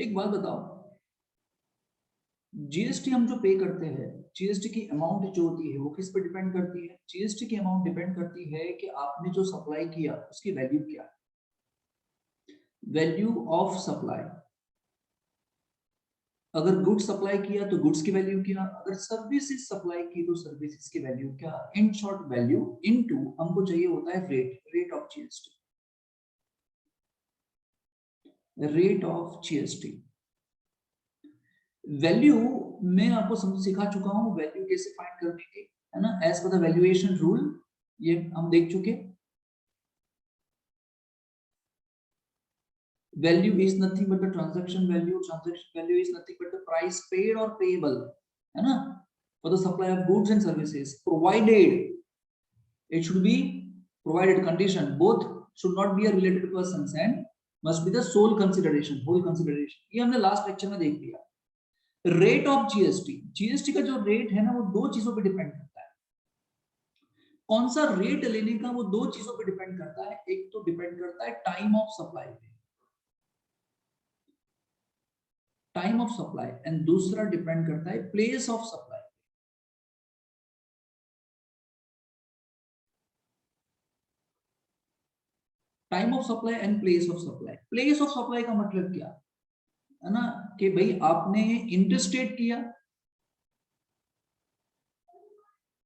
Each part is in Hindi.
एक बात बताओ, जीएसटी हम जो पे करते हैं, जीएसटी की अमाउंट जो होती है वो किस पर डिपेंड करती है? जीएसटी की अमाउंट डिपेंड करती है कि आपने जो सप्लाई किया उसकी वैल्यू क्या है। वैल्यू ऑफ सप्लाई, अगर गुड्स सप्लाई किया तो गुड्स की वैल्यू क्या, अगर सर्विसेज सप्लाई की तो सर्विसेज की वैल्यू क्या। इन शॉर्ट वैल्यू इनटू हमको चाहिए होता है rate, rate of GST, rate of GST. Value मैं आपको सिखा चुका हूं वैल्यू कैसे फाइंड करने की, है ना, as per the valuation rule, ये हम देख चुके। Value is nothing but the transaction value, transaction value is nothing but the price paid और पेएबल, है ना, for the supply of goods and services, provided, it should be provided condition both should not be a related persons and must be the sole consideration, whole consideration। ये हमने लास्ट लेक्चर में देख लिया। रेट ऑफ जीएसटी, जीएसटी का जो रेट है ना वो दो चीजों पे डिपेंड करता है। कौन सा रेट लेने का, वो दो चीजों पे डिपेंड करता है। एक तो डिपेंड करता है टाइम ऑफ सप्लाई पे, टाइम ऑफ सप्लाई, एंड दूसरा डिपेंड करता है place of supply. Time of supply and place of supply. Place of supply का मतलब क्या है ना, कि भाई आपने इंटरस्टेट किया,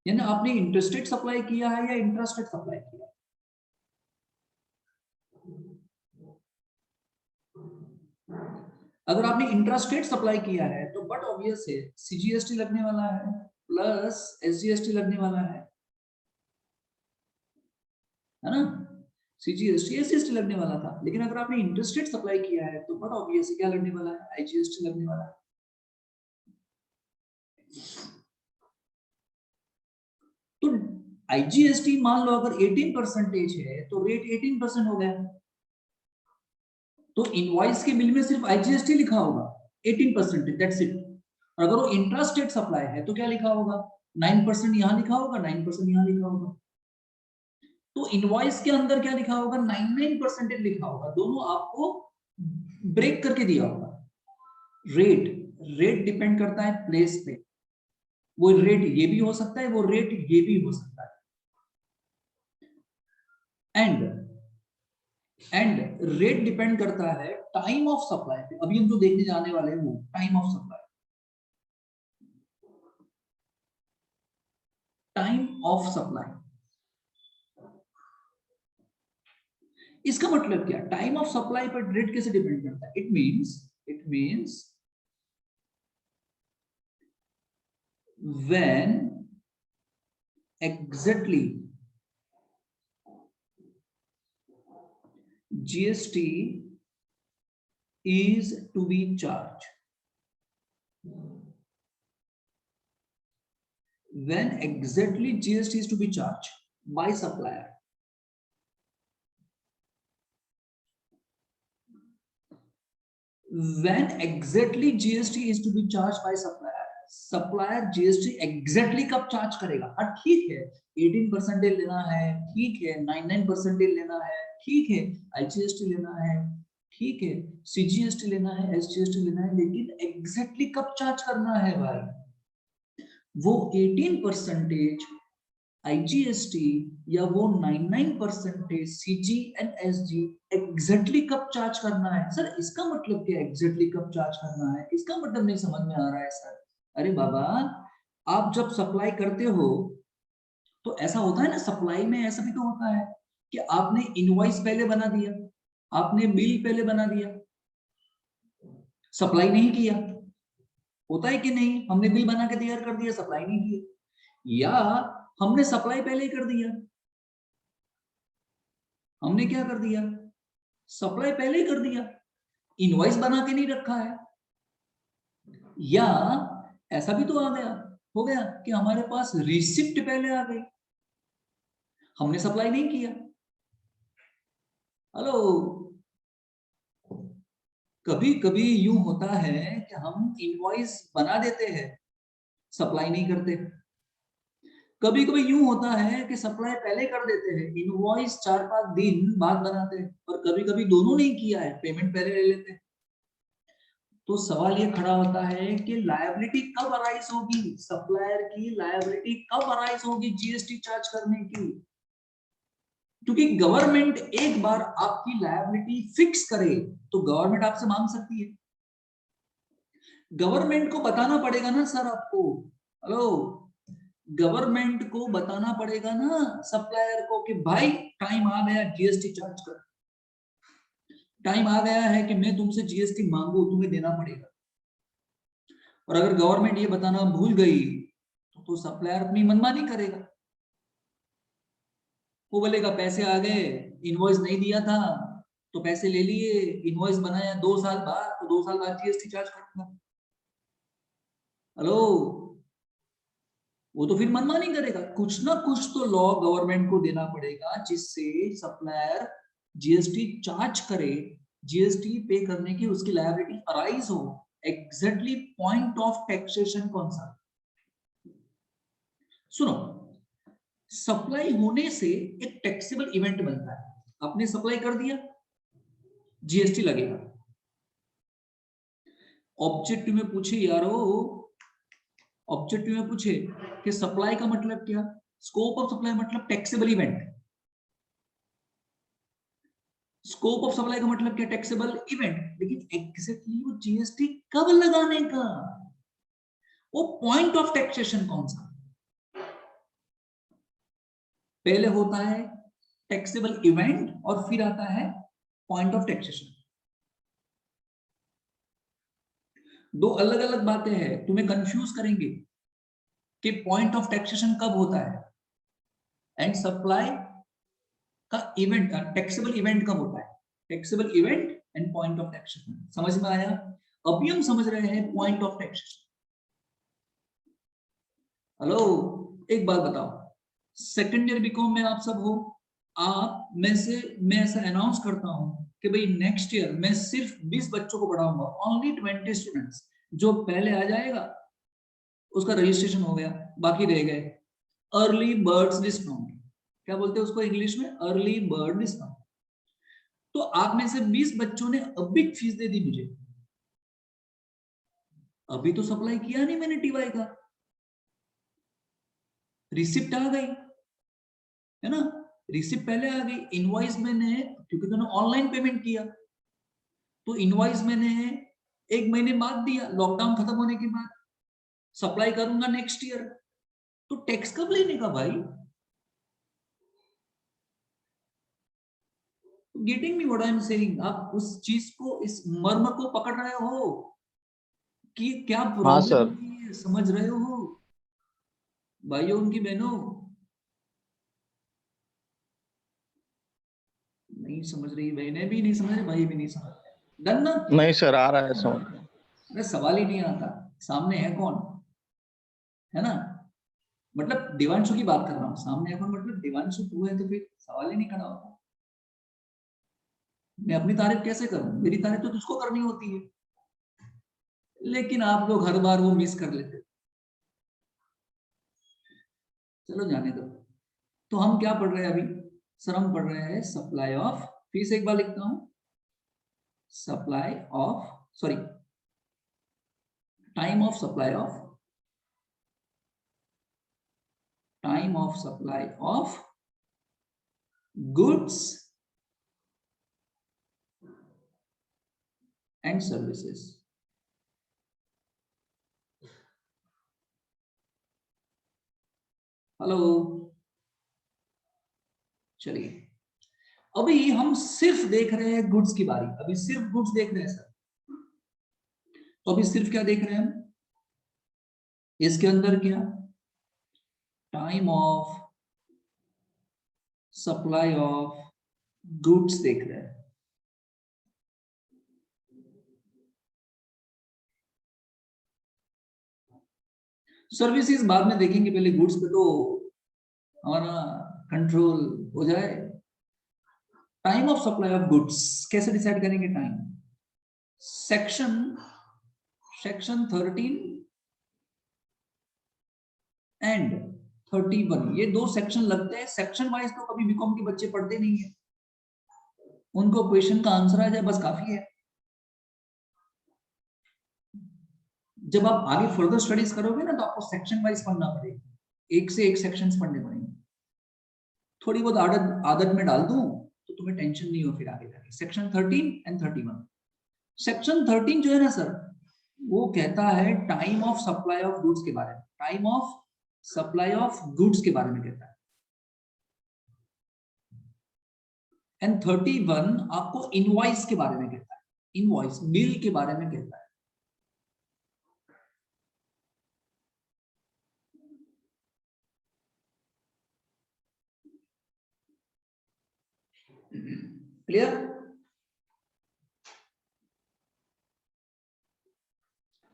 यानी आपने इंटरस्टेट सप्लाई किया है या इंट्रास्टेट सप्लाई किया। अगर आपने इंट्रास्टेट सप्लाई किया है तो बट ऑब्वियस है सीजीएसटी लगने वाला है प्लस एसजीएसटी लगने वाला है ना, सीजीएसटी एसजीएसटी लगने वाला था। लेकिन अगर आपने इंटरस्टेट सप्लाई किया है तो बट ऑब्वियस क्या लगने वाला है, आईजीएसटी लगने वाला है। तो आईजीएसटी मान लो अगर 18% है तो रेट 18% हो गया। तो इनवॉइस के बिल में सिर्फ आईजीएसटी लिखा होगा 18%, दैट्स इट। अगर वो इंट्रास्टेट सप्लाई है तो क्या लिखा होगा, 9% यहां लिखा होगा, 9% यहां लिखा होगा। तो इनवॉइस के अंदर क्या लिखा होगा, 99% लिखा होगा, दोनों आपको ब्रेक करके दिया होगा। रेट, रेट डिपेंड करता है प्लेस पे, वो रेट ये भी हो सकता है, वो रेट ये भी हो सकता है। एंड रेट डिपेंड करता है टाइम ऑफ सप्लाई पे। अभी हम जो देखने जाने वाले हैं वो time of supply, time of supply. इसका मतलब क्या, टाइम ऑफ सप्लाई पर रेट कैसे डिपेंड करता है। It means when exactly GST is to be charged, when exactly GST is to be charged by supplier, when exactly GST is to be charged by supplier, supplier GST exactly कब चार्ज करेगा। हाँ ठीक है 18% लेना है, ठीक है 99% लेना है, ठीक है आईजीएसटी लेना है, ठीक है सीजीएसटी लेना है, एसजीएसटी लेना है, लेकिन एग्जैक्टली कब चार्ज करना है भाई। वो 18% आईजीएसटी या वो 99% सीजी एंड एसजी एग्जैक्टली कब चार्ज करना है। सर इसका मतलब क्या एग्जैक्टली कब चार्ज करना है, इसका मतलब नहीं समझ में आ रहा है सर। अरे बाबा, आप जब सप्लाई करते हो तो ऐसा होता है ना, सप्लाई में ऐसा भी तो होता है कि आपने इनवॉइस पहले बना दिया, आपने बिल पहले बना दिया, सप्लाई नहीं किया। होता है कि नहीं, हमने बिल बना के तैयार कर दिया, सप्लाई नहीं किया, या हमने सप्लाई पहले ही कर दिया, हमने क्या कर दिया, सप्लाई पहले ही कर दिया, इनवॉइस बना के नहीं रखा है। या ऐसा भी तो आ गया, हो गया कि हमारे पास रिसिप्ट पहले आ गई, हमने सप्लाई नहीं किया। हेलो, कभी कभी यूं होता है कि हम इनवॉइस बना देते हैं, सप्लाई नहीं करते। कभी कभी यूं होता है कि सप्लाई पहले कर देते हैं, इनवॉइस 4-5 दिन बाद बनाते हैं, और कभी कभी दोनों नहीं किया है, पेमेंट पहले ले लेते हैं। तो सवाल ये खड़ा होता है कि लायबिलिटी कब अराइज होगी, सप्लायर की लायबिलिटी कब अराइज होगी जीएसटी चार्ज करने की। क्योंकि गवर्नमेंट एक बार आपकी लायबिलिटी फिक्स करे तो गवर्नमेंट आपसे मांग सकती है। गवर्नमेंट को बताना पड़ेगा ना सर आपको, हेलो, गवर्नमेंट को बताना पड़ेगा ना सप्लायर को कि भाई टाइम आ गया जीएसटी चार्ज कर, टाइम आ गया है कि मैं तुमसे जीएसटी मांगू, तुम्हें देना पड़ेगा। और अगर गवर्नमेंट ये बताना भूल गई तो सप्लायर अपनी मनमानी करेगा। वो बोलेगा पैसे आ गए, इनवॉइस नहीं दिया था तो पैसे ले लिए, इनवॉइस बनाया 2 साल बाद तो 2 साल बाद जीएसटी चार्ज करूंगा। हेलो, वो तो फिर मनमानी करेगा। कुछ ना कुछ तो लॉ गवर्नमेंट को देना पड़ेगा जिससे सप्लायर जीएसटी चार्ज करे, जीएसटी पे करने की उसकी लायबिलिटी अराइज हो। एग्जैक्टली पॉइंट ऑफ टैक्सेशन कौन सा? सुनो, सप्लाई होने से एक टैक्सेबल इवेंट बनता है। आपने सप्लाई कर दिया, जीएसटी लगेगा। ऑब्जेक्टिव में पूछे यारो, ऑब्जेक्टिव में पूछे कि सप्लाई का मतलब क्या, स्कोप ऑफ सप्लाई मतलब taxable event. Scope of supply का मतलब क्या, टैक्सेबल इवेंट। लेकिन एग्जैक्टली वो जीएसटी कब लगाने का, वो पॉइंट ऑफ टैक्सेशन कौन सा? पहले होता है टैक्सेबल इवेंट और फिर आता है पॉइंट ऑफ टैक्सेशन। दो अलग अलग बातें हैं, तुम्हें कंफ्यूज करेंगे कि पॉइंट ऑफ टैक्सेशन कब होता है एंड सप्लाई का इवेंट, टैक्सेबल इवेंट कब होता है। Taxable event and point of taxation, समझ में आया? अभी हम समझ रहे हैं पॉइंट ऑफ टैक्सेशन। हेलो, एक बात बताओ, सेकेंड ईयर बीकॉम में आप सब हो, आप में से मैं ऐसा अनाउंस करता हूं कि भाई नेक्स्ट ईयर मैं सिर्फ 20 बच्चों को पढ़ाऊंगा, ओनली 20 स्टूडेंट्स। जो पहले आ जाएगा उसका रजिस्ट्रेशन हो गया, बाकी रह गए। अर्ली बर्ड्स डिस्काउंट, क्या बोलते हैं उसको इंग्लिश में, अर्ली बर्ड डिस्काउंट। तो आप में से 20 बच्चों ने अभी फीस दे दी मुझे, अभी तो सप्लाई किया नहीं मैंने टीवाई का, रिसिप्ट आ गई है ना, रिसिप्ट पहले आ गई, इनवॉइस मैंने, क्योंकि तूने ऑनलाइन पेमेंट किया तो इनवॉइस मैंने 1 महीने बाद दिया, लॉकडाउन खत्म होने के बाद। सप्लाई करूंगा नेक्स्ट ईयर, तो टैक्स कब लेने का भाई? Getting me what I am saying? आप उस चीज को, इस मर्म को पकड़ रहे हो कि क्या हाँ प्रॉब्लम सर। होती है, समझ रहे हो भाइयों, उनकी बहनों? नहीं समझ रही, बहनें भी नहीं समझ रही, भाई भी नहीं समझ रहे, डन ना? नहीं सर, आ रहा है समझ में। अरे सवाल ही नहीं आता, सामने है कौन, है ना? मतलब देवांशु की बात कर रहा हूँ, सामने है कौन मतलब देवांशु तू है, तो फिर सवाल ही नहीं खड़ा होता। मैं अपनी तारीफ कैसे करूं, मेरी तारीफ तो तुझको करनी होती है, लेकिन आप लोग हर बार वो मिस कर लेते। चलो जाने दो। तो हम क्या पढ़ रहे हैं अभी सर? हम पढ़ रहे हैं सप्लाई ऑफ, फिर से एक बार लिखता हूं, supply of, sorry, time of supply of, time of supply of goods and services. Hello, चलिए अभी हम सिर्फ देख रहे हैं गुड्स की बारी, अभी सिर्फ गुड्स देख रहे हैं सर। तो अभी सिर्फ क्या देख रहे हैं हम, इसके अंदर क्या, time of supply of goods देख रहे हैं। सर्विसेज बाद में देखेंगे, पहले गुड्स पे तो हमारा कंट्रोल हो जाए। Time of supply of goods कैसे डिसाइड करेंगे टाइम? सेक्शन सेक्शन 13 एंड 31, ये 2 सेक्शन लगते हैं। सेक्शन वाइज तो कभी बीकॉम के बच्चे पढ़ते नहीं है, उनको क्वेश्चन का आंसर आ जाए बस काफी है। जब आप आगे फर्दर स्टडीज करोगे ना तो आपको सेक्शन वाइज पढ़ना पड़ेगा, एक से एक सेक्शंस पढ़ने पड़ेंगे। थोड़ी बहुत आदत आदत में डाल दूं तो तुम्हें टेंशन नहीं हो फिर आगे जाके। Section 13 and 31। सेक्शन 13 जो है ना सर, वो कहता है time of supply of goods के बारे में, time of supply of goods के बारे में कहता है। एंड 31 आपको इनवॉइस के बारे में कहता है, इनवॉइस बिल के बारे में कहता है। क्लियर?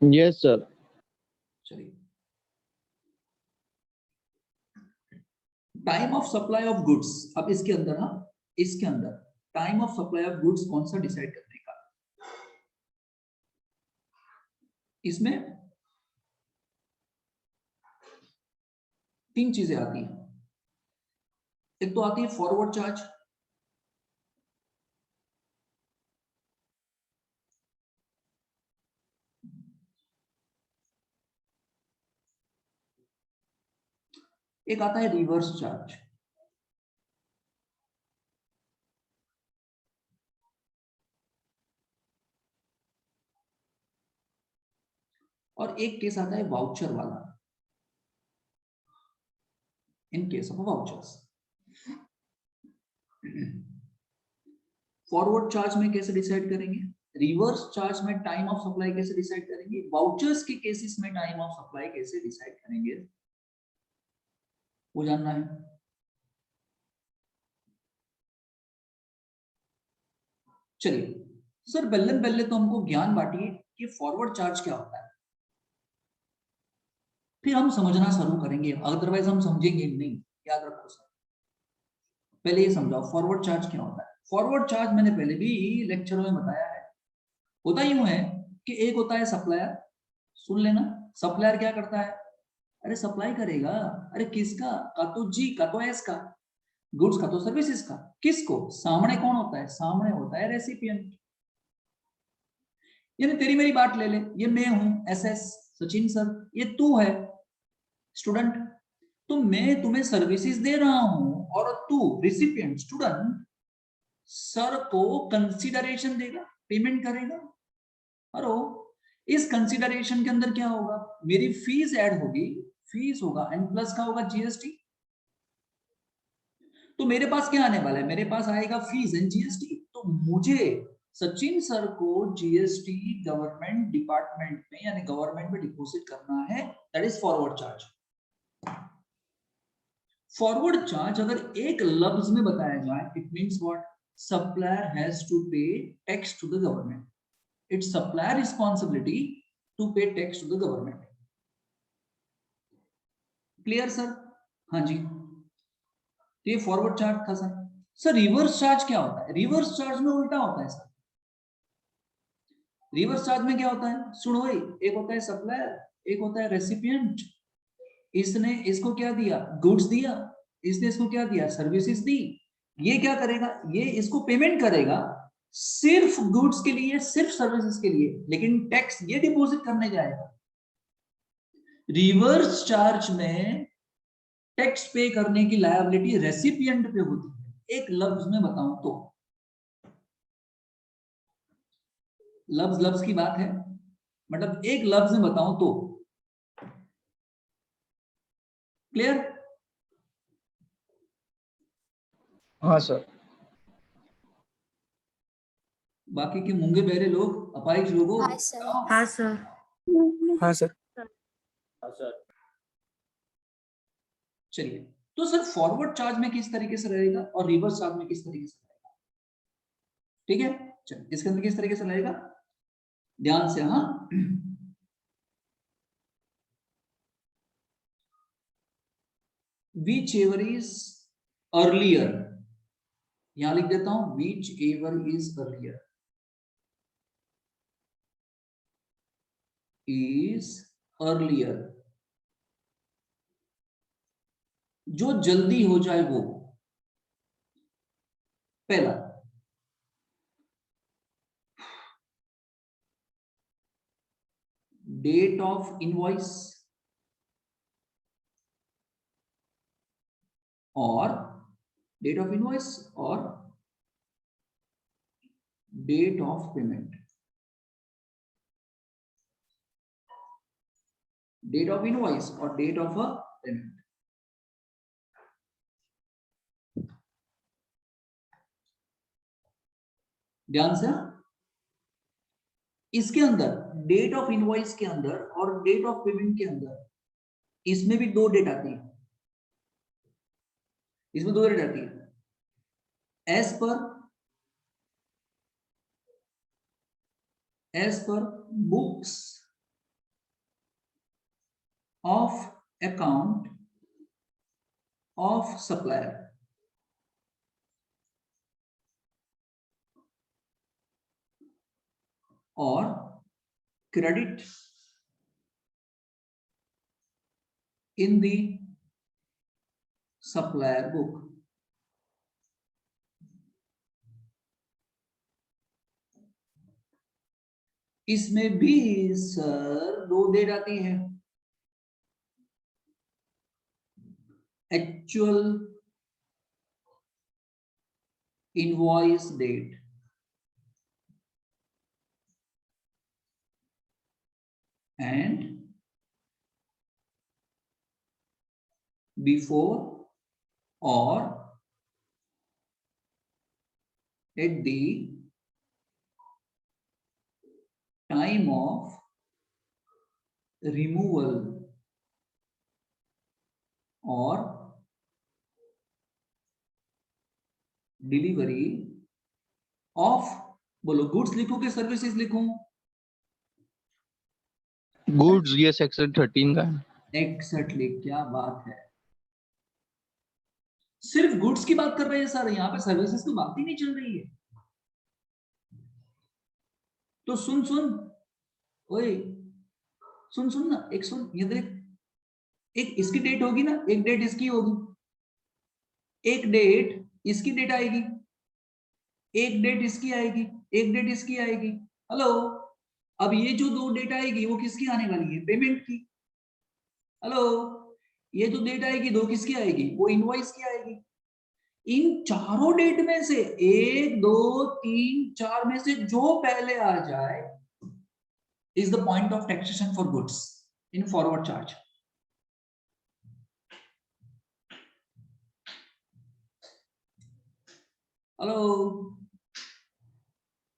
Yes sir. चलिए, time of supply of goods. अब इसके अंदर ना, इसके अंदर time of supply of goods कौन सा डिसाइड करने का, इसमें तीन चीजें आती हैं। एक तो आती है फॉरवर्ड चार्ज, एक आता है रिवर्स चार्ज। और एक केस आता है वाउचर वाला, in case of vouchers. Forward charge में कैसे डिसाइड करेंगे, रिवर्स चार्ज में टाइम ऑफ सप्लाई कैसे डिसाइड करेंगे, वाउचर्स के केसेस में टाइम ऑफ सप्लाई कैसे डिसाइड करेंगे, वो जानना है। चलिए सर, पहले तो हमको ज्ञान बांटिए कि फॉरवर्ड चार्ज क्या होता है, फिर हम समझना शुरू करेंगे, अदरवाइज हम समझेंगे नहीं। याद रखो सर, पहले ये समझाओ फॉरवर्ड चार्ज क्या होता है। फॉरवर्ड चार्ज मैंने पहले भी लेक्चरों में बताया है। होता यूं है कि एक होता है सप्लायर, सुन लेना। सप्लायर क्या करता है, अरे सप्लाई करेगा, अरे किसका, का तो जी का तो एस का, गुड्स का तो सर्विसेज का। किसको, सामने कौन होता है, सामने होता है रेसिपिएंट। यानी तेरी मेरी बात ले ले, ये मैं हूं एस एस सचिन सर, ये तू है स्टूडेंट। तो मैं तुम्हें सर्विसेज दे रहा हूं और तू रिसिपिएंट स्टूडेंट सर को कंसीडरेशन देगा, पेमेंट करेगा। हेलो, इस कंसीडरेशन के अंदर क्या होगा, मेरी फीस ऐड होगी, फीस होगा एंड प्लस का होगा जीएसटी। तो मेरे पास क्या आने वाला है, मेरे पास आएगा फीस एंड जीएसटी। तो मुझे सचिन सर को जीएसटी गवर्नमेंट डिपार्टमेंट में यानी गवर्नमेंट में डिपॉजिट करना है, that is forward charge. Forward charge अगर एक लफ्ज में बताया जाए, it means what, supplier has to pay tax to the government, it's supplier responsibility to pay tax to the government. Clear sir? हाँ जी, ये फॉरवर्ड चार्ज था सर। सर रिवर्स चार्ज क्या होता है, रिवर्स चार्ज में उल्टा होता है सर। रिवर्स चार्ज में क्या होता है, सुनो भाई, एक होता है सप्लायर, एक होता है रेसिपिएंट। इसने इसको क्या दिया, गुड्स दिया, इसने इसको क्या दिया, सर्विसेज दी। ये क्या करेगा, ये इसको पेमेंट करेगा सिर्फ गुड्स के लिए, सिर्फ सर्विसेज के लिए, लेकिन टैक्स ये डिपॉजिट करने जाएगा। रिवर्स चार्ज में टैक्स पे करने की लायबिलिटी रेसिपिएंट पे होती है। एक लफ्ज में बताऊं तो, लफ्ज की बात है, मतलब एक लफ्ज में बताऊं तो, क्लियर? हाँ सर। बाकी के मूंगे बहरे लोग, अपाहिज लोगों, हाँ सर। हाँ सर। हाँ सर। चलिए, तो सर फॉरवर्ड चार्ज में किस तरीके से रहेगा और रिवर्स चार्ज में किस तरीके से रहेगा, ठीक है? चलिए, इसके अंदर किस तरीके से रहेगा, ध्यान से। हाँ, विच एवर इज अर्लियर, यहां लिख देता हूं, whichever is earlier is earlier, जो जल्दी हो जाए वो। पहला, डेट ऑफ इनवॉइस और डेट ऑफ इनवॉइस और date of payment, date of invoice और डेट ऑफ अ पेमेंट। ध्यान से, इसके अंदर डेट ऑफ इनवॉइस के अंदर और डेट ऑफ पेमेंट के अंदर इसमें भी दो डेट आती है, इसमें दो डेट आती है। As per books of account of supplier और credit in the supplier book. इसमें भी सर दो डेट आती है, actual invoice date and before or at the time of removal or delivery of, बोलो गुड्स लिखूं कि सर्विसेज लिखूं? गुड्स, ये सेक्शन 13 का है। एग्जैक्टली, क्या बात है, सिर्फ गुड्स की बात कर रहे हैं सर, यहाँ पे सर्विसेज की बात ही नहीं चल रही है। तो सुन ओए सुन ना, एक सुन, ये देख, एक इसकी डेट होगी ना, एक डेट इसकी होगी, एक डेट इसकी डेट आएगी, एक डेट इसकी आएगी, एक डेट इसकी आएगी। हेलो, अब ये जो दो डेट आएगी वो किसकी आने वाली है? पेमेंट की। हेलो, ये जो डेट आएगी दो किसकी आएगी? वो इनवॉइस की आएगी। इन चारों डेट में से 1 2 3 4 में से जो पहले आ जाए is the point of taxation for goods in forward charge. Hello,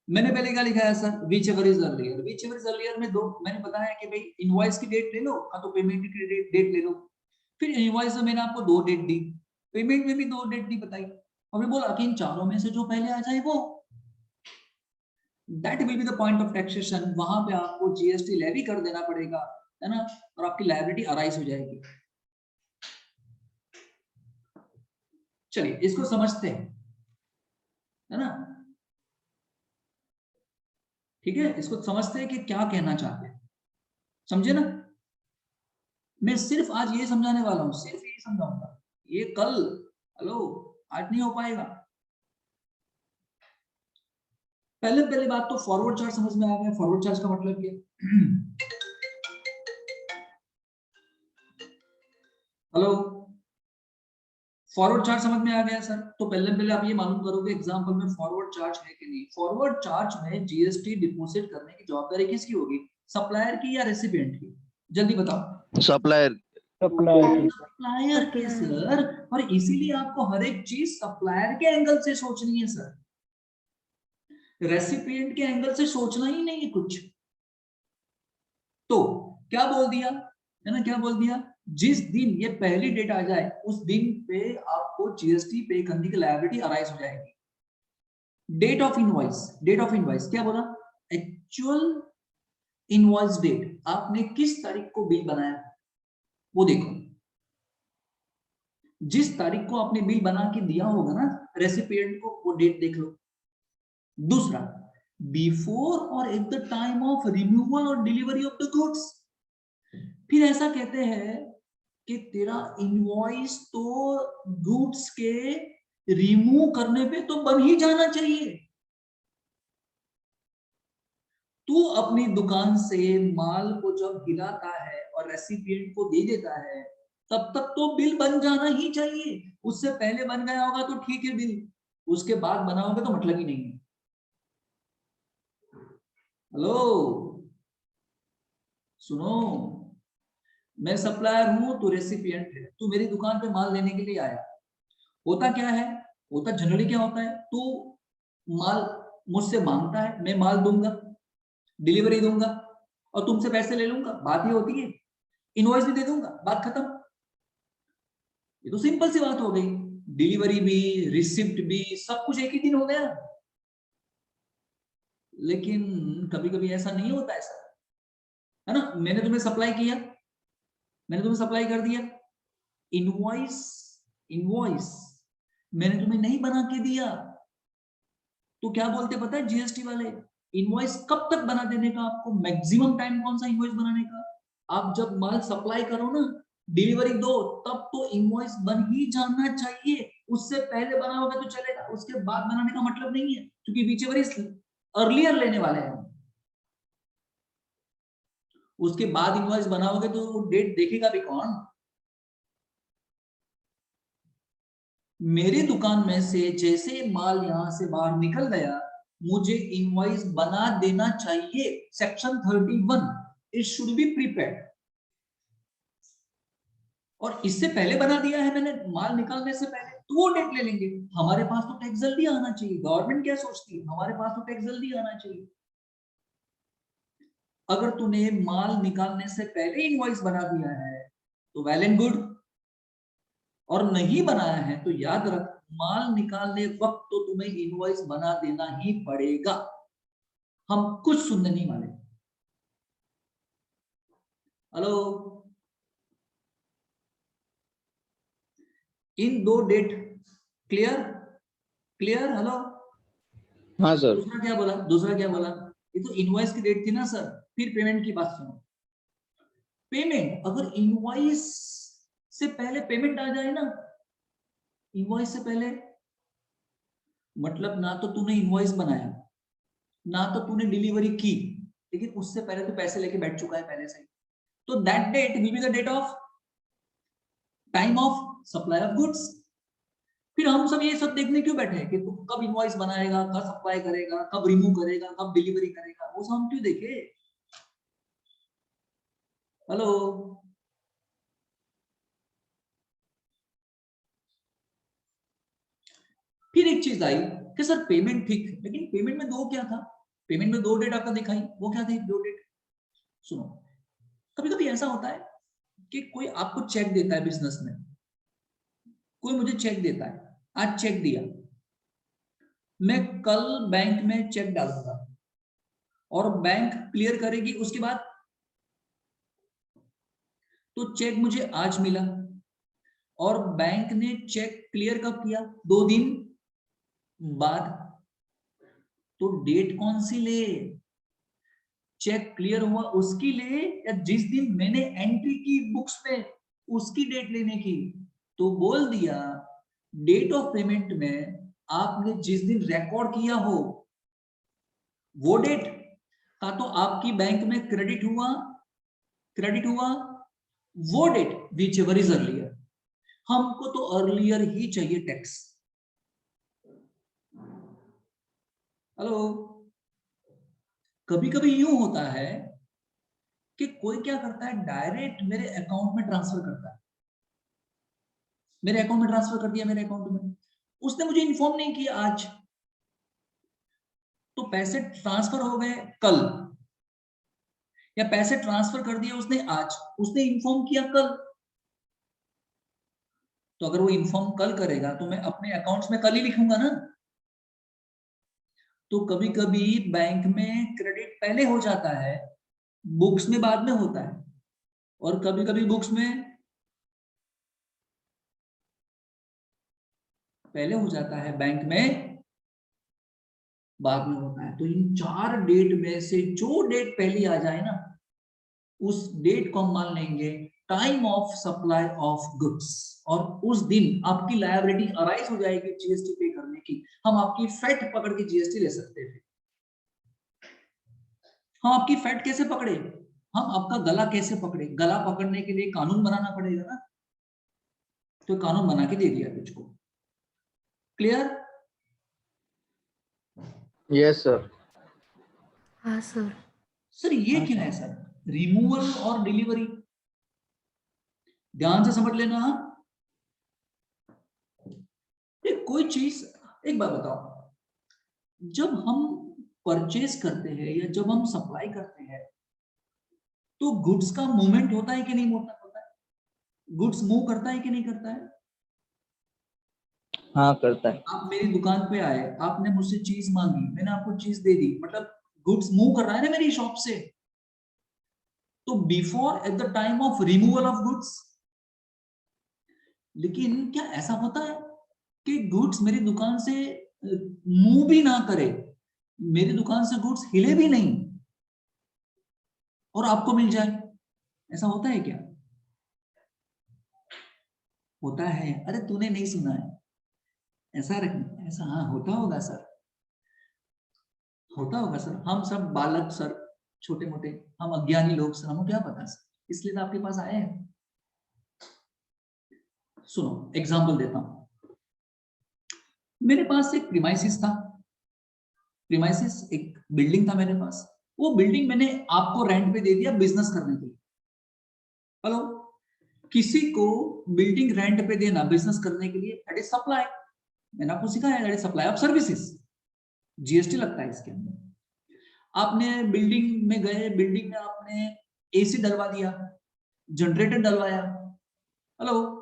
मैंने पहले क्या लिखा है sir? which ever is earlier. which ever is earlier में दो मैंने बताया कि भाई इनवॉइस की डेट ले लो या तो पेमेंट की डेट ले लो। फिर इनवॉइस में मैंने आपको दो डेट दी, पेमेंट में भी दो डेट दी बताई, और बोला कि इन चारों में से जो पहले आ जाए वो, that will be the point of taxation. वहां पे आपको जीएसटी लेवी कर देना पड़ेगा, है ना, और आपकी लायबिलिटी अराइज हो जाएगी। चलिए इसको समझते हैं, है ना, ठीक है, इसको समझते हैं कि क्या कहना चाहते हैं, समझे ना। मैं सिर्फ आज ये समझाने वाला हूं, सिर्फ यही समझाऊंगा, ये कल, हेलो, आज नहीं हो पाएगा। पहले बात तो फॉरवर्ड चार्ज समझ में आ गया। फॉरवर्ड चार्ज का मतलब क्या? हेलो, फॉरवर्ड चार्ज समझ में आ गया सर? तो पहले आप ये मालूम करोगे एग्जांपल में फॉरवर्ड चार्ज है कि नहीं। फॉरवर्ड चार्ज में जीएसटी डिपॉजिट करने की जवाबदारी किसकी होगी? सप्लायर की या रेसिपिएंट की? जल्दी बताओ। सप्लायर सप्लायर के सर, और इसीलिए आपको हर एक चीज सप्लायर के एंगल से सोचनी है सर, रेसिपिएंट के एंगल से सोचना ही नहीं है कुछ। तो क्या बोल दिया, है ना, क्या बोल दिया? जिस दिन ये पहली डेट आ जाए उस दिन पे आपको जीएसटी पे करने की लायबिलिटी अराइज हो जाएगी। डेट ऑफ इनवॉइस क्या बोला? एक्चुअल इनवॉइस डेट, आपने किस तारीख को बिल बनाया वो देखो, जिस तारीख को आपने बिल बना के दिया होगा ना रेसिपिएंट को, वो डेट देख लो। दूसरा, बिफोर और at the time of removal और डिलीवरी ऑफ द गुड्स। फिर ऐसा कहते हैं कि तेरा इनवॉइस तो गुड्स के रिमूव करने पे तो बन ही जाना चाहिए। तू अपनी दुकान से माल को जब हिलाता है और रेसिपिएंट को दे देता है, तब तक तो बिल बन जाना ही चाहिए। उससे पहले बन गया होगा तो ठीक है बिल, उसके बाद बना होगा तो मतलब ही नहीं है। हेलो, सुनो, मैं सप्लायर हूं, तू रेसिपिएंट है। तू मेरी दुकान पे माल लेने के लिए आया। होता क्या है, होता जनरली क्या होता है, तू माल मुझसे मांगता है, मैं माल दूंगा, डिलीवरी दूंगा और तुमसे पैसे ले लूंगा, बात ही होती है। इनवॉइस भी दे दूंगा, बात खत्म। ये तो सिंपल सी बात हो गई। डिलीवरी भी, रिसिप्ट भी, सब कुछ एक ही दिन हो गया। लेकिन कभी कभी ऐसा नहीं होता, ऐसा है ना। मैंने तुम्हें सप्लाई किया, मैंने तुम्हें सप्लाई कर दिया, इनवॉइस इनवॉइस मैंने तुम्हें नहीं बना के दिया, तो क्या बोलते पता है जीएसटी वाले, इनवॉइस कब तक बना देने का आपको, मैक्सिमम टाइम कौन सा इनवॉइस बनाने का, आप जब माल सप्लाई करो ना, डिलीवरी दो, तब तो इनवॉइस बन ही जाना चाहिए। उससे पहले बना होगा तो चलेगा, उसके बाद बनाने का मतलब नहीं है, क्योंकि व्हिचएवर इज अर्लियर लेने वाले हैं। उसके बाद इनवॉइस बनाओगे तो डेट देखेगा भी कौन। मेरी दुकान में से जैसे माल यहां से बाहर निकल गया, मुझे इनवॉइस बना देना चाहिए। Section 31, it should be prepaid. और इससे पहले बना दिया है मैंने, माल निकालने से पहले, तो वो डेट ले लेंगे। हमारे पास तो टैक्स जल्दी आना चाहिए। गवर्नमेंट क्या सोचती है, हमारे पास तो टैक्स जल्दी आना चाहिए। अगर तूने माल निकालने से पहले इनवॉइस बना दिया है तो वेल एंड गुड, और नहीं बनाया है तो याद रख, माल निकालने वक्त तो तुम्हें इनवॉइस बना देना ही पड़ेगा। हम कुछ सुनने नहीं वाले। हेलो, इन दो डेट क्लियर, क्लियर। हेलो, हाँ सर। दूसरा क्या बोला, दूसरा क्या बोला, ये तो इनवॉइस की डेट थी ना सर। फिर पेमेंट की बात सुनो। पेमेंट, अगर इनवॉइस से पहले पेमेंट आ जाए ना, इनवॉइस से पहले, मतलब ना तो तूने इनवॉइस बनाया, ना तो तूने डिलीवरी की, लेकिन उससे पहले तो पैसे लेके बैठ चुका है पहले से, तो that date will be the date of time of supply of goods. फिर हम सब ये सब देखने क्यों बैठे हैं कि तू कब इनवॉइस बनाएगा, कब सप्लाई करेगा, कब रिमूव करेगा, कब डिलीवरी करेगा, वो सब हम क्यों देखे। हेलो, फिर एक चीज आई कि सर पेमेंट ठीक है, लेकिन पेमेंट में दो क्या था, पेमेंट में दो डेट आपका दिखाई, वो क्या थी दो डेट। सुनो, कभी कभी ऐसा होता है कि कोई आपको चेक देता है बिजनेस में, कोई मुझे चेक देता है, आज चेक दिया, मैं कल बैंक में चेक डालूंगा और बैंक क्लियर करेगी उसके बाद, तो चेक मुझे आज मिला और बैंक ने चेक क्लियर कब किया, 2 दिन बाद, तो डेट कौन सी ले, चेक क्लियर हुआ उसकी ले, या जिस दिन मैंने एंट्री की बुक्स में उसकी डेट लेने की। तो बोल दिया डेट ऑफ पेमेंट में आपने जिस दिन रिकॉर्ड किया हो वो डेट का तो आपकी बैंक में क्रेडिट हुआ, क्रेडिट हुआ वो date whichever is earlier. हमको तो अर्लियर ही चाहिए टैक्स। हेलो, कभी कभी यूं होता है कि कोई क्या करता है, डायरेक्ट मेरे अकाउंट में ट्रांसफर करता है, मेरे अकाउंट में ट्रांसफर कर दिया, मेरे अकाउंट में, उसने मुझे इन्फॉर्म नहीं किया आज, तो पैसे ट्रांसफर हो गए कल, या पैसे ट्रांसफर कर दिए उसने आज, उसने इन्फॉर्म किया कल। तो अगर वो इन्फॉर्म कल करेगा तो मैं अपने अकाउंट्स में कल ही लिखूंगा ना। तो कभी कभी बैंक में क्रेडिट पहले हो जाता है, बुक्स में बाद में होता है, और कभी कभी बुक्स में पहले हो जाता है, बैंक में बाद में होता है। तो इन 4 डेट में से जो डेट पहली आ जाए ना, उस डेट को हम मान लेंगे time of supply of goods, और उस दिन आपकी लायबिलिटी अराइज हो जाएगी जीएसटी पे करने की। हम आपकी फैट पकड़ के जीएसटी ले सकते थे। हम आपकी फैट कैसे पकड़े, हम आपका गला कैसे पकड़े, गला पकड़ने के लिए कानून बनाना पड़ेगा ना, तो कानून बना के दे दिया तुझको। क्लियर? Yes sir. हाँ सर। सर ये क्या है सर, रिमूवल और डिलीवरी, ध्यान से समझ लेना। एक कोई चीज, एक बात बताओ, जब हम परचेज करते हैं या जब हम सप्लाई करते हैं तो गुड्स का मूवमेंट होता है कि नहीं होता है, गुड्स मूव करता है कि नहीं करता है? हाँ करता है। आप मेरी दुकान पे आए, आपने मुझसे चीज मांगी, मैंने आपको चीज दे दी, मतलब गुड्स मूव कर रहा है ना मेरी शॉप से। तो before at the time of removal of goods, लेकिन क्या ऐसा होता है कि गुड्स मेरी दुकान से मूव भी ना करे, मेरी दुकान से गुड्स हिले भी नहीं और आपको मिल जाए, ऐसा होता है क्या? होता है। अरे तूने नहीं सुना है, ऐसा रख ऐसा, हाँ होता होगा सर, होता होगा सर। हम सब बालक सर, छोटे मोटे, हम अज्ञानी लोग सर, हमें क्या पता सर, इसलिए तो आपके पास आए हैं। सुनो एग्जांपल देता हूं, मेरे पास एक प्रीमाइसिस था, प्रीमाइसिस एक बिल्डिंग था मेरे पास, वो बिल्डिंग मैंने आपको रेंट पे दे दिया बिजनेस करने के लिए। हेलो, किसी को बिल्डिंग रेंट पे देना बिजनेस करने के लिए, दैट इज सप्लाई। मैंने आपको सिखाया, that is supply of services, GST लगता है इसके अंदर। आपने बिल्डिंग में गए, बिल्डिंग में आपने एसी डलवा दिया, जनरेटर डलवाया, हेलो,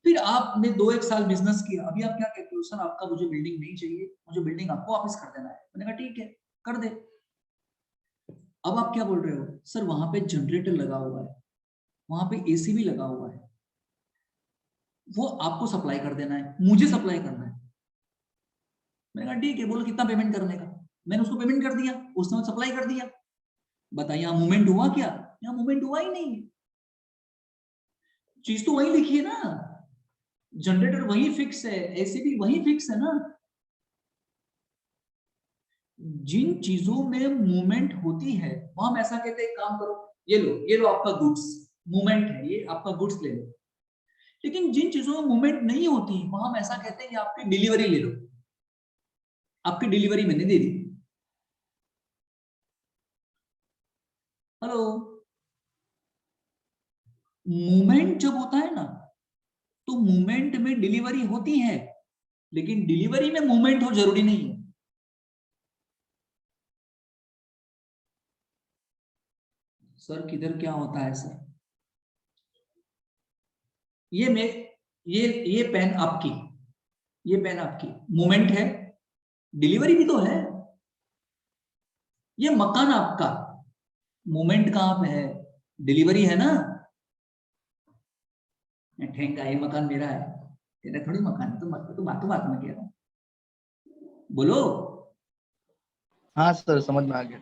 फिर आपने 2-1 साल बिजनेस किया, अभी आप क्या कहते हो, सर आपका मुझे बिल्डिंग नहीं चाहिए, मुझे बिल्डिंग आपको वापस कर देना है। मैंने कहा ठीक है कर दे। अब आप क्या बोल रहे हो, सर वहां पे जनरेटर लगा हुआ है, वहां पे एसी भी लगा हुआ है, वो आपको सप्लाई कर देना है, मुझे सप्लाई करना है। मैंने कहा ठीक है, बोलो कितना पेमेंट करने का। मैंने उसको पेमेंट कर दिया, उसने सप्लाई कर दिया। बताइए यहाँ मूवमेंट हुआ क्या? यहाँ मूवमेंट हुआ ही नहीं, चीज तो वही लिखी है ना, जनरेटर वही फिक्स है, एसी भी वही फिक्स है ना। जिन चीजों में मूवमेंट होती है वहां हम ऐसा कहते हैं, काम करो, ये लो आपका गुड्स, मूवमेंट है, ये आपका गुड्स ले लो। लेकिन जिन चीजों में मूवमेंट नहीं होती वहां हम ऐसा कहते हैं कि आपकी डिलीवरी ले लो, आपकी डिलीवरी मैंने दे दी। हेलो, मूवमेंट जब होता है ना, तो मूवमेंट में डिलीवरी होती है, लेकिन डिलीवरी में मूवमेंट हो जरूरी नहीं है। सर किधर क्या होता है सर, ये मैं ये पेन आपकी, ये पेन आपकी, मूवमेंट है, डिलीवरी भी तो है। ये मकान आपका, मूवमेंट कहां पे है, डिलीवरी है ना। ठेंगा, ये मकान मेरा है, तेरा थोड़ी मकान है, तो बात में कह रहा हूं, बोलो। हाँ सर समझ में आ गया।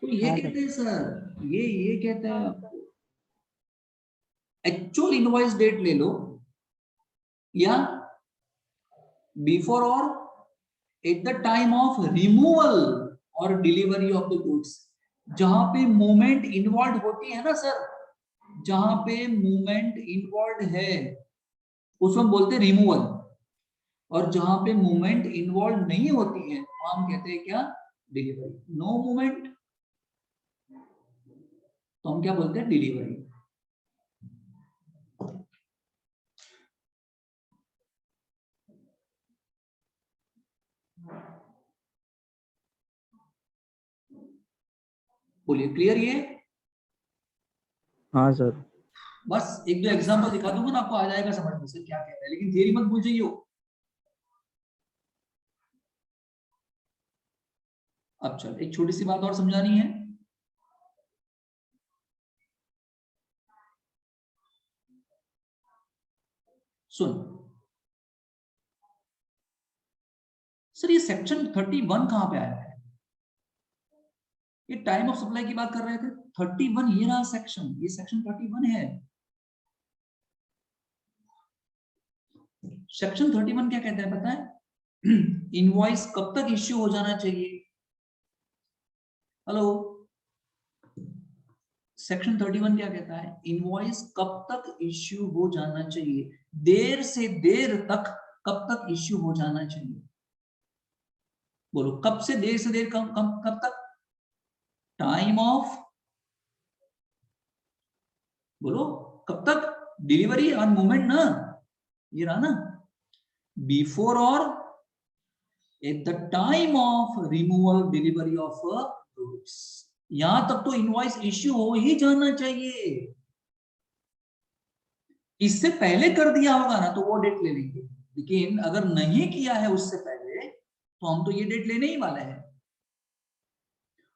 तो ये कहते हैं सर, ये कहते हैं एक्चुअल इनवॉइस डेट ले लो, या बिफोर और at the time of removal और डिलीवरी ऑफ द गुड्स। जहां पे मूवमेंट इन्वॉल्व होती है ना सर, जहां पे मूवमेंट इन्वॉल्व है उसको हम बोलते हैं रिमूवल, और जहां पे मूवमेंट इन्वॉल्व नहीं होती है वहां हम कहते हैं क्या, डिलीवरी। नो मूवमेंट तो हम क्या बोलते हैं, डिलीवरी। बोलिए क्लियर ये? हाँ सर। बस एक दो एग्जांपल दिखा दूंगा ना, आपको आ जाएगा समझ में सर क्या कहता है, लेकिन थियरी मत भूल जाइए। अब चल एक छोटी सी बात और समझानी है। सुन सर, ये सेक्शन 31 कहां पे आया है? ये टाइम ऑफ सप्लाई की बात कर रहे थे, 31 ये रहा सेक्शन, ये सेक्शन 31 है। सेक्शन 31 क्या कहता है पता है? इनवॉइस कब तक इश्यू हो जाना चाहिए? हेलो, सेक्शन 31 क्या कहता है? इनवॉइस कब तक इश्यू हो जाना चाहिए? देर से देर तक कब तक इश्यू हो जाना चाहिए? बोलो, कब से देर कब तक? टाइम ऑफ, बोलो कब तक? डिलीवरी और मूवमेंट ना, ये रहा ना, बिफोर और at the time of removal delivery of goods. यहां तक तो इनवॉइस इश्यू हो ही जाना चाहिए। इससे पहले कर दिया होगा ना तो वो डेट ले लेंगे, लेकिन अगर नहीं किया है उससे पहले तो हम तो ये डेट लेने ही वाले हैं,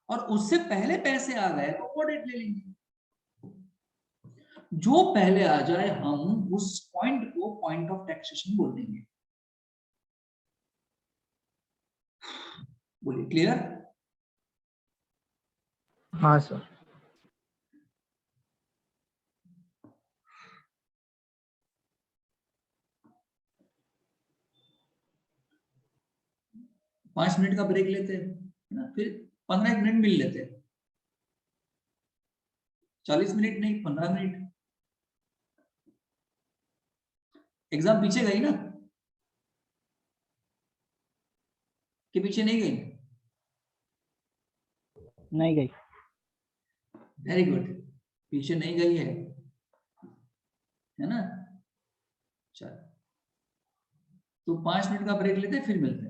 और उससे पहले पैसे आ गए तो वो डेट ले लेंगे। जो पहले आ जाए हम उस पॉइंट को पॉइंट ऑफ टैक्सेशन बोल देंगे। बोलिए, क्लियर? हाँ सर। पांच मिनट का ब्रेक लेते हैं ना, फिर 15 मिनट मिल लेते हैं। 40 मिनट नहीं, 15 मिनट। एग्जाम पीछे गई ना कि पीछे नहीं गई? नहीं गई। वेरी गुड, पीछे नहीं गई है ना? चल, तो 5 मिनट का ब्रेक लेते हैं, फिर मिलते हैं।